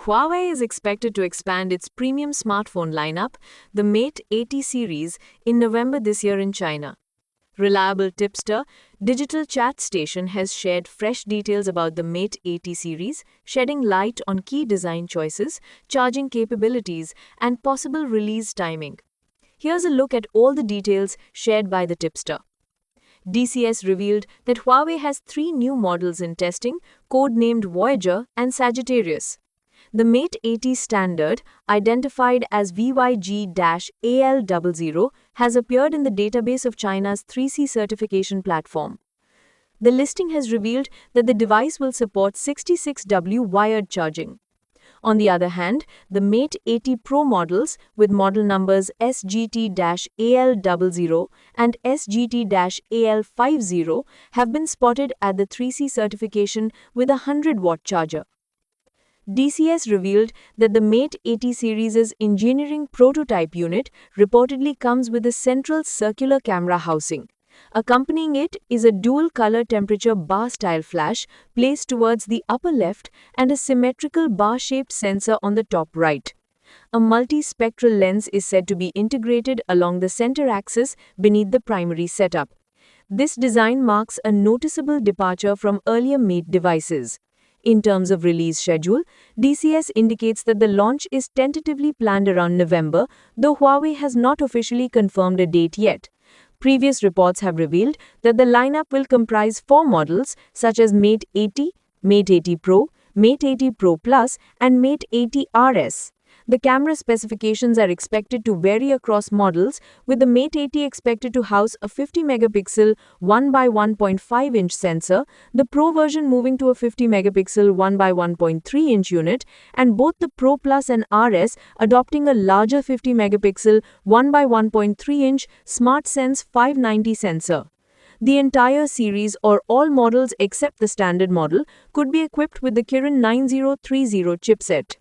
Huawei is expected to expand its premium smartphone lineup, the Mate 80 series, in November this year in China. Reliable tipster, Digital Chat Station has shared fresh details about the Mate 80 series, shedding light on key design choices, charging capabilities, and possible release timing. Here's a look at all the details shared by the tipster. DCS revealed that Huawei has 3 new models in testing, codenamed Voyager and Sagittarius. The Mate 80 standard, identified as VYG-AL00, has appeared in the database of China's 3C certification platform. The listing has revealed that the device will support 66W wired charging. On the other hand, the Mate 80 Pro models, with model numbers SGT-AL00 and SGT-AL50, have been spotted at the 3C certification with a 100-watt charger. DCS revealed that the Mate 80 series' engineering prototype unit reportedly comes with a central circular camera housing. Accompanying it is a dual-color temperature bar-style flash placed towards the upper left and a symmetrical bar-shaped sensor on the top right. A multi-spectral lens is said to be integrated along the center axis beneath the primary setup. This design marks a noticeable departure from earlier Mate devices. In terms of release schedule, DCS indicates that the launch is tentatively planned around November, though Huawei has not officially confirmed a date yet. Previous reports have revealed that the lineup will comprise 4 models such as Mate 80, Mate 80 Pro, Mate 80 Pro Plus, and Mate 80 RS. The camera specifications are expected to vary across models, with the Mate 80 expected to house a 50-megapixel 1x1.5-inch sensor, the Pro version moving to a 50-megapixel 1x1.3-inch unit, and both the Pro Plus and RS adopting a larger 50-megapixel 1x1.3-inch SmartSense 590 sensor. The entire series, or all models except the standard model, could be equipped with the Kirin 9030 chipset.